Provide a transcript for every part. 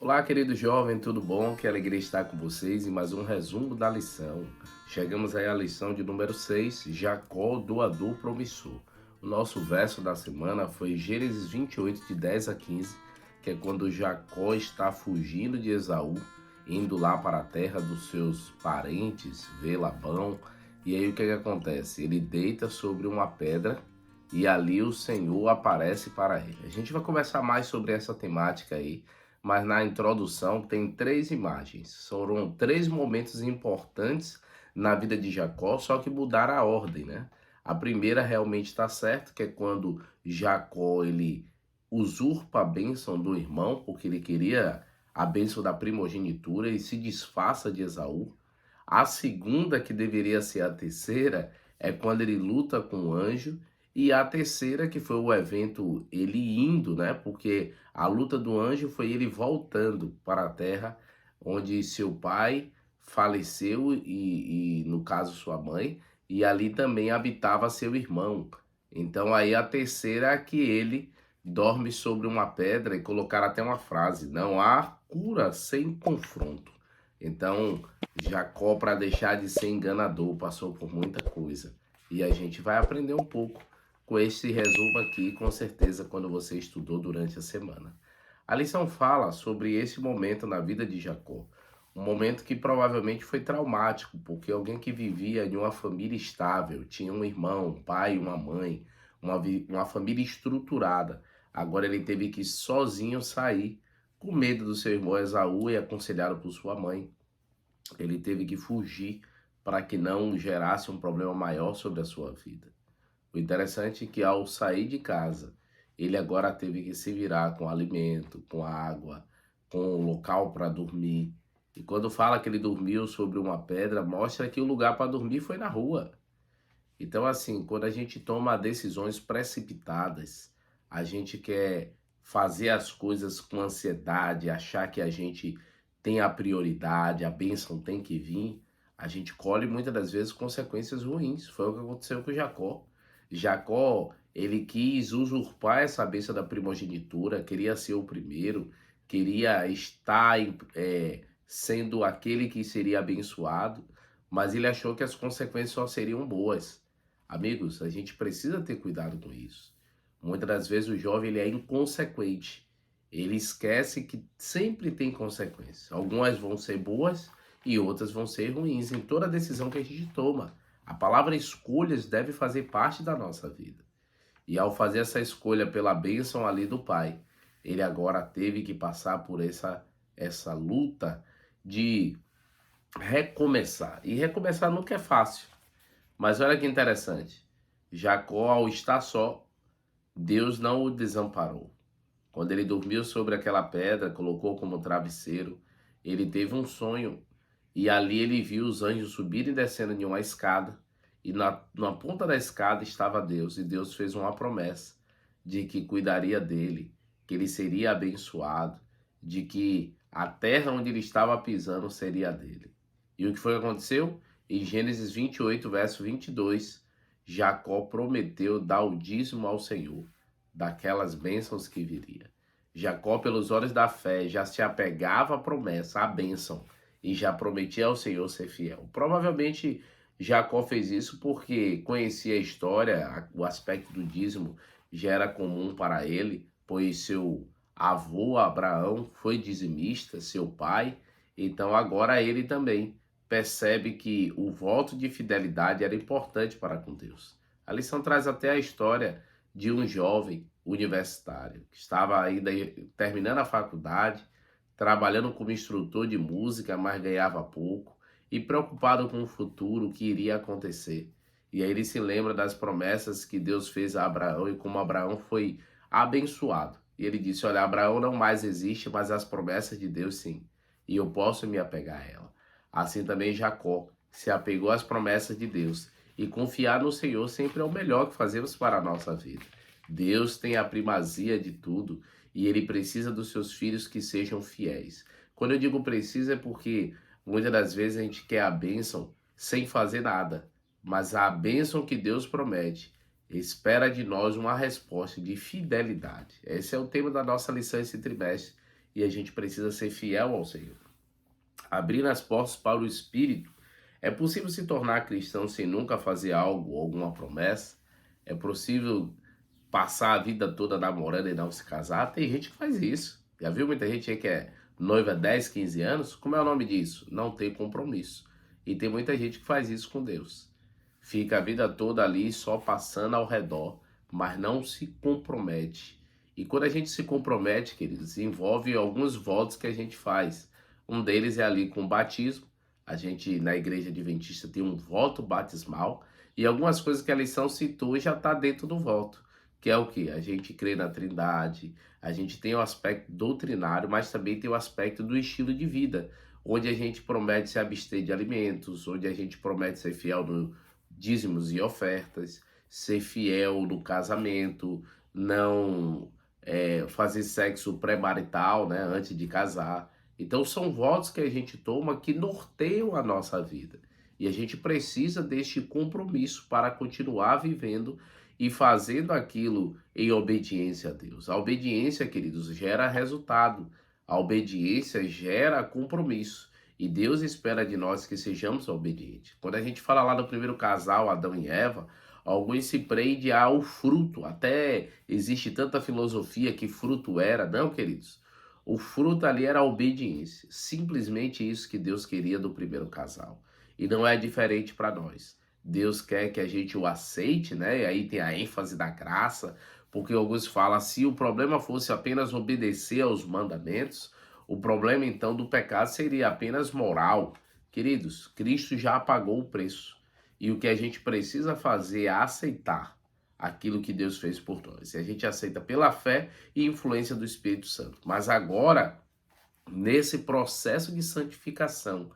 Olá, querido jovem, tudo bom? Que alegria estar com vocês em mais um resumo da lição. Chegamos aí à lição de número 6, Jacó, doador promissor. O nosso verso da semana foi Gênesis 28, de 10 a 15, que é quando Jacó está fugindo de Esaú, indo lá para a terra dos seus parentes, ver Labão. E aí o que acontece? Ele deita sobre uma pedra e ali o Senhor aparece para ele. A gente vai conversar mais sobre essa temática aí, mas na introdução tem três imagens. Foram três momentos importantes na vida de Jacó, só que mudaram a ordem, né? A primeira realmente está certo, que é quando Jacó ele usurpa a bênção do irmão, porque ele queria a bênção da primogenitura e se disfarça de Esaú. A segunda, que deveria ser a terceira, é quando ele luta com o anjo. E a terceira, que foi o evento ele indo, né? Porque a luta do anjo foi ele voltando para a terra, onde seu pai faleceu e no caso sua mãe, e ali também habitava seu irmão. Então aí a terceira é que ele dorme sobre uma pedra e colocar até uma frase: não há cura sem confronto. Então Jacó, para deixar de ser enganador, passou por muita coisa. E a gente vai aprender um pouco com esse resumo aqui, com certeza, quando você estudou durante a semana. A lição fala sobre esse momento na vida de Jacó. Um momento que provavelmente foi traumático, porque alguém que vivia em uma família estável, tinha um irmão, um pai, uma mãe, uma família estruturada. Agora ele teve que sozinho sair, com medo do seu irmão Esaú e aconselhado por sua mãe. Ele teve que fugir para que não gerasse um problema maior sobre a sua vida. O interessante é que ao sair de casa, ele agora teve que se virar com alimento, com água, com um local para dormir. E quando fala que ele dormiu sobre uma pedra, mostra que o lugar para dormir foi na rua. Então, assim, quando a gente toma decisões precipitadas, a gente quer fazer as coisas com ansiedade, achar que a gente tem a prioridade, a bênção tem que vir, a gente colhe muitas das vezes consequências ruins. Foi o que aconteceu com Jacó. Jacó, ele quis usurpar essa bênção da primogenitura, queria ser o primeiro, queria estar sendo aquele que seria abençoado, mas ele achou que as consequências só seriam boas. Amigos, a gente precisa ter cuidado com isso. Muitas das vezes o jovem ele é inconsequente. Ele esquece que sempre tem consequências. Algumas vão ser boas e outras vão ser ruins em toda decisão que a gente toma. A palavra escolhas deve fazer parte da nossa vida. E ao fazer essa escolha pela bênção ali do pai, ele agora teve que passar por essa luta de recomeçar. E recomeçar nunca é fácil. Mas olha que interessante. Jacó, ao estar só, Deus não o desamparou. Quando ele dormiu sobre aquela pedra, colocou como travesseiro, ele teve um sonho. E ali ele viu os anjos subirem e descendo de uma escada. E na ponta da escada estava Deus. E Deus fez uma promessa de que cuidaria dele, que ele seria abençoado, de que a terra onde ele estava pisando seria dele. E o que foi que aconteceu? Em Gênesis 28, verso 22, Jacó prometeu dar o dízimo ao Senhor, daquelas bênçãos que viria. Jacó, pelos olhos da fé, já se apegava à promessa, à bênção, e já prometia ao Senhor ser fiel. Provavelmente Jacó fez isso porque conhecia a história, o aspecto do dízimo já era comum para ele, pois seu avô Abraão foi dizimista, seu pai, então agora ele também percebe que o voto de fidelidade era importante para com Deus. A lição traz até a história de um jovem universitário que estava ainda terminando a faculdade, trabalhando como instrutor de música, mas ganhava pouco, e preocupado com o futuro, o que iria acontecer. E aí ele se lembra das promessas que Deus fez a Abraão e como Abraão foi abençoado. E ele disse: olha, Abraão não mais existe, mas as promessas de Deus sim, e eu posso me apegar a ela. Assim também Jacó se apegou às promessas de Deus, e confiar no Senhor sempre é o melhor que fazemos para a nossa vida. Deus tem a primazia de tudo e ele precisa dos seus filhos que sejam fiéis. Quando eu digo precisa é porque muitas das vezes a gente quer a bênção sem fazer nada, mas a bênção que Deus promete espera de nós uma resposta de fidelidade. Esse é o tema da nossa lição esse trimestre e a gente precisa ser fiel ao Senhor. Abrir as portas para o Espírito. É possível se tornar cristão sem nunca fazer algo ou alguma promessa? É possível passar a vida toda namorando e não se casar? Tem gente que faz isso. Já viu muita gente aí que é noiva há 10, 15 anos? Como é o nome disso? Não tem compromisso. E tem muita gente que faz isso com Deus. Fica a vida toda ali só passando ao redor, mas não se compromete. E quando a gente se compromete, queridos, envolve alguns votos que a gente faz. Um deles é ali com o batismo. A gente, na igreja adventista, tem um voto batismal. E algumas coisas que a lição citou já está dentro do voto. Que é o que? A gente crê na Trindade, a gente tem o aspecto doutrinário, mas também tem o aspecto do estilo de vida, onde a gente promete se abster de alimentos, onde a gente promete ser fiel no dízimos e ofertas, ser fiel no casamento, não fazer sexo pré-marital, né, antes de casar. Então são votos que a gente toma que norteiam a nossa vida. E a gente precisa deste compromisso para continuar vivendo e fazendo aquilo em obediência a Deus. A obediência, queridos, gera resultado. A obediência gera compromisso. E Deus espera de nós que sejamos obedientes. Quando a gente fala lá do primeiro casal, Adão e Eva, alguns se prendem ao fruto. Até existe tanta filosofia que fruto era. Não, queridos. O fruto ali era a obediência. Simplesmente isso que Deus queria do primeiro casal. E não é diferente para nós. Deus quer que a gente o aceite, né? E aí tem a ênfase da graça, porque alguns falam, se o problema fosse apenas obedecer aos mandamentos, o problema então do pecado seria apenas moral. Queridos, Cristo já pagou o preço. E o que a gente precisa fazer é aceitar aquilo que Deus fez por nós. E a gente aceita pela fé e influência do Espírito Santo. Mas agora, nesse processo de santificação,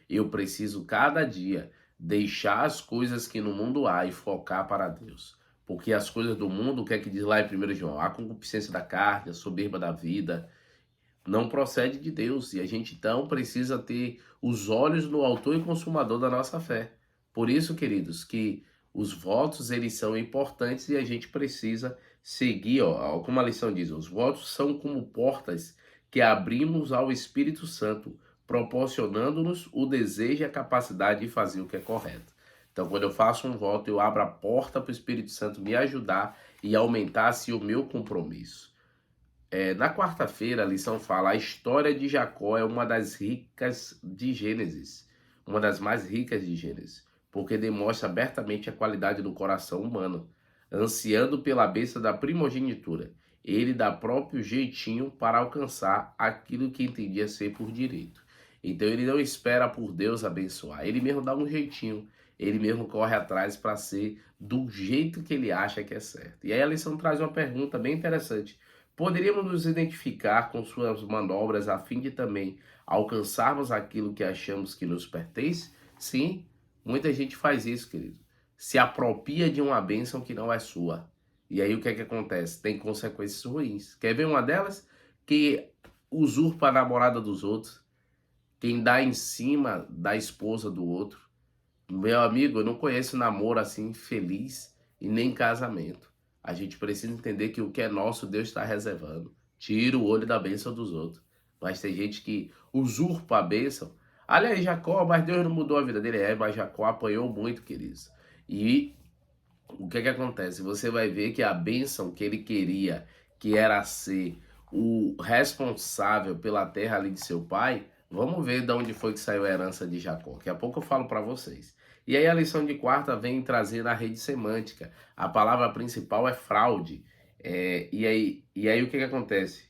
eu preciso cada dia deixar as coisas que no mundo há e focar para Deus. Porque as coisas do mundo, o que é que diz lá em 1 João? A concupiscência da carne, a soberba da vida, não procede de Deus. E a gente então precisa ter os olhos no autor e consumador da nossa fé. Por isso, queridos, que os votos eles são importantes e a gente precisa seguir, ó, como a lição diz, os votos são como portas que abrimos ao Espírito Santo, proporcionando-nos o desejo e a capacidade de fazer o que é correto. Então, quando eu faço um voto, eu abro a porta para o Espírito Santo me ajudar e aumentar assim, o meu compromisso. Na quarta-feira, a lição fala: a história de Jacó é uma das ricas de Gênesis, uma das mais ricas de Gênesis, porque demonstra abertamente a qualidade do coração humano, ansiando pela bênção da primogenitura. Ele dá próprio jeitinho para alcançar aquilo que entendia ser por direito. Então ele não espera por Deus abençoar, ele mesmo dá um jeitinho, ele mesmo corre atrás para ser do jeito que ele acha que é certo. E aí a lição traz uma pergunta bem interessante. Poderíamos nos identificar com suas manobras a fim de também alcançarmos aquilo que achamos que nos pertence? Sim, muita gente faz isso, querido. Se apropria de uma bênção que não é sua. E aí o que é que acontece? Tem consequências ruins. Quer ver uma delas? Que usurpa a namorada dos outros. Quem dá em cima da esposa do outro. Meu amigo, eu não conheço namoro assim feliz e nem casamento. A gente precisa entender que o que é nosso, Deus está reservando. Tira o olho da bênção dos outros. Mas tem gente que usurpa a bênção. Aliás, Jacó, mas Deus não mudou a vida dele. Mas Jacó apanhou muito, queridos. E o que é que acontece? Você vai ver que a bênção que ele queria, que era ser o responsável pela terra ali de seu pai, vamos ver de onde foi que saiu a herança de Jacó. Daqui a pouco eu falo para vocês. E aí a lição de quarta vem trazer a rede semântica. A palavra principal é fraude. E aí o que acontece?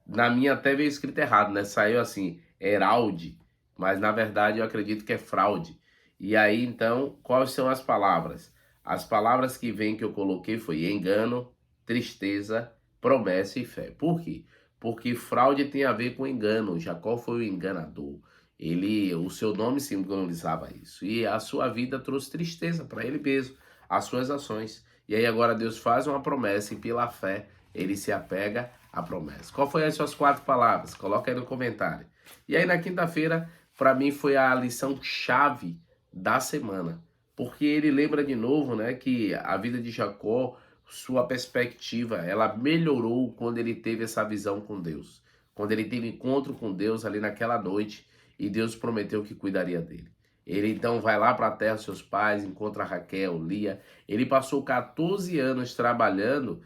Na minha até veio escrito errado, né? Saiu assim, heralde. Mas na verdade eu acredito que é fraude. E aí então, quais são as palavras? As palavras que vem que eu coloquei foi engano, tristeza, promessa e fé. Por quê? Porque fraude tem a ver com engano. Jacó foi o enganador. O seu nome simbolizava isso. E a sua vida trouxe tristeza para ele mesmo, as suas ações. E aí agora Deus faz uma promessa e pela fé ele se apega à promessa. Qual foi as suas 4 palavras? Coloca aí no comentário. E aí na quinta-feira, para mim foi a lição chave da semana. Porque ele lembra de novo, né, que a vida de Jacó, sua perspectiva, ela melhorou quando ele teve essa visão com Deus. quando ele teve encontro com Deus ali naquela noite e Deus prometeu que cuidaria dele. Ele então vai lá para a terra dos seus pais, encontra Raquel, Lia. Ele passou 14 anos trabalhando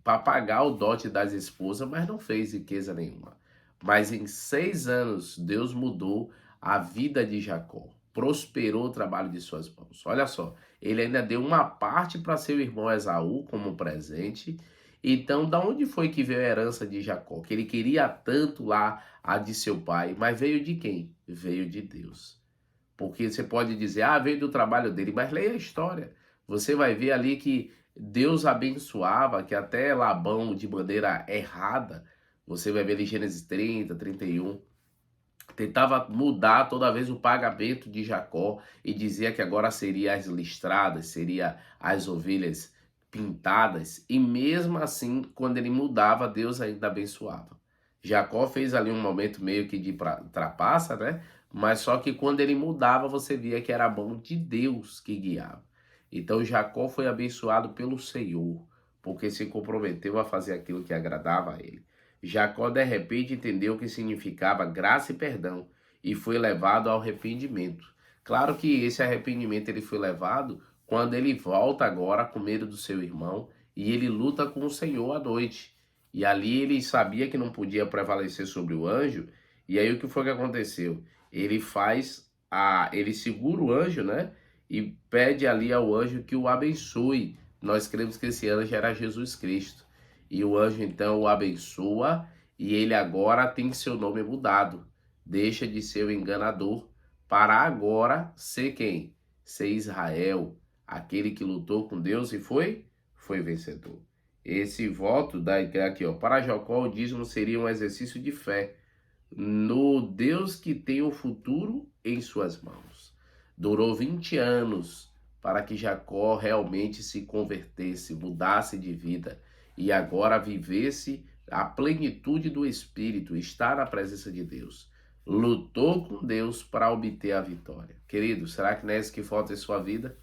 para pagar o dote das esposas, mas não fez riqueza nenhuma. Mas em 6 anos, Deus mudou a vida de Jacó. Prosperou o trabalho de suas mãos. Olha só, ele ainda deu uma parte para seu irmão Esaú como presente. Então, da onde foi que veio a herança de Jacó? Que ele queria tanto lá a de seu pai, mas veio de quem? Veio de Deus. Porque você pode dizer, veio do trabalho dele, mas leia a história. Você vai ver ali que Deus abençoava, que até Labão, de maneira errada, você vai ver ali Gênesis 30, 31, tentava mudar toda vez o pagamento de Jacó e dizia que agora seria as listradas, seria as ovelhas pintadas, e mesmo assim, quando ele mudava, Deus ainda abençoava. Jacó fez ali um momento meio que de trapaça, né? Mas só que quando ele mudava, você via que era a mão de Deus que guiava. Então Jacó foi abençoado pelo Senhor, porque se comprometeu a fazer aquilo que agradava a ele. Jacó de repente entendeu o que significava graça e perdão e foi levado ao arrependimento. Claro que esse arrependimento ele foi levado quando ele volta agora com medo do seu irmão e ele luta com o Senhor à noite. E ali ele sabia que não podia prevalecer sobre o anjo. E aí o que foi que aconteceu? Ele segura o anjo, né? E pede ali ao anjo que o abençoe. Nós cremos que esse anjo era Jesus Cristo. E o anjo então o abençoa e ele agora tem seu nome mudado. Deixa de ser o enganador para agora ser quem? Ser Israel, aquele que lutou com Deus e foi vencedor. Esse voto aqui, ó, para Jacó o dízimo seria um exercício de fé no Deus que tem o futuro em suas mãos. Durou 20 anos para que Jacó realmente se convertesse, mudasse de vida e agora vivesse a plenitude do Espírito, estar na presença de Deus. Lutou com Deus para obter a vitória. Querido, será que não é isso que falta em sua vida?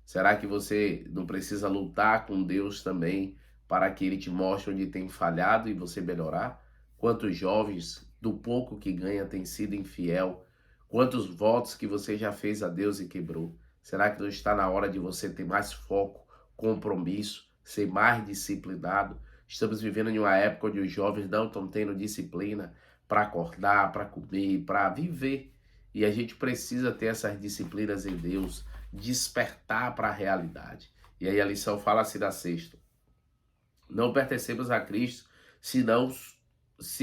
Será que você não precisa lutar com Deus também para que Ele te mostre onde tem falhado e você melhorar? Quantos jovens do pouco que ganha têm sido infiel? Quantos votos que você já fez a Deus e quebrou? Será que não está na hora de você ter mais foco, compromisso, ser mais disciplinado? Estamos vivendo em uma época onde os jovens não estão tendo disciplina para acordar, para comer, para viver. E a gente precisa ter essas disciplinas em Deus, despertar para a realidade. E aí a lição fala assim da sexta. Não pertencemos a Cristo se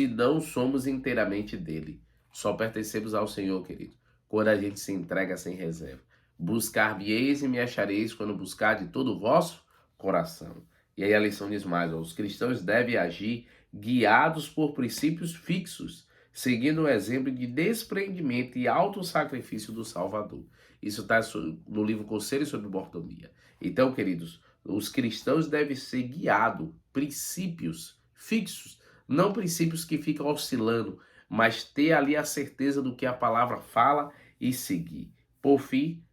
não somos inteiramente dele. Só pertencemos ao Senhor, querido, quando a gente se entrega sem reserva. Buscar-me-eis e me achareis quando buscar de todo o vosso coração. E aí a lição diz mais, os cristãos devem agir guiados por princípios fixos, seguindo o exemplo de desprendimento e autossacrifício do Salvador. Isso está no livro Conselhos sobre Mordomia. Então, queridos, os cristãos devem ser guiados, princípios fixos, não princípios que ficam oscilando, mas ter ali a certeza do que a palavra fala e seguir. Por fim,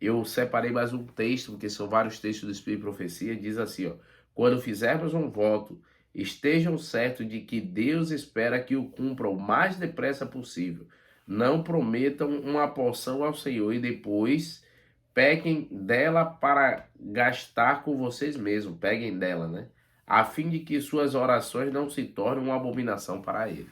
eu separei mais um texto, porque são vários textos do Espírito e Profecia, diz assim, ó, quando fizermos um voto, estejam certos de que Deus espera que o cumpram o mais depressa possível. Não prometam uma porção ao Senhor e depois peguem dela para gastar com vocês mesmos. Peguem dela, né? A fim de que suas orações não se tornem uma abominação para Ele.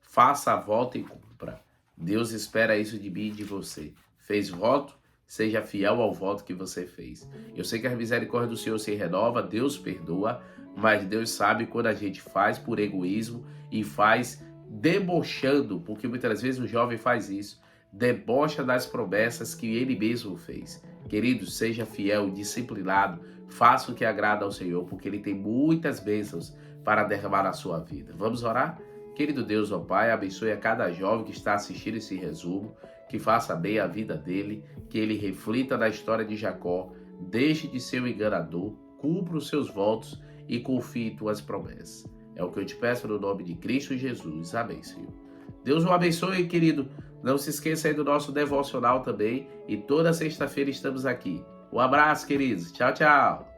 Faça voto e cumpra. Deus espera isso de mim e de você. Fez voto? Seja fiel ao voto que você fez. Eu sei que a misericórdia do Senhor se renova, Deus perdoa, mas Deus sabe quando a gente faz por egoísmo e faz debochando, porque muitas vezes o jovem faz isso, debocha das promessas que ele mesmo fez. Querido, seja fiel, disciplinado, faça o que agrada ao Senhor, porque Ele tem muitas bênçãos para derramar na sua vida. Vamos orar? Querido Deus, ó Pai, abençoe a cada jovem que está assistindo esse resumo, que faça bem a vida dele, que ele reflita na história de Jacó, deixe de ser o enganador, cumpra os seus votos e confie em tuas promessas. É o que eu te peço no nome de Cristo Jesus. Amém, Senhor. Deus o abençoe, querido. Não se esqueça aí do nosso devocional também. E toda sexta-feira estamos aqui. Um abraço, queridos. Tchau, tchau.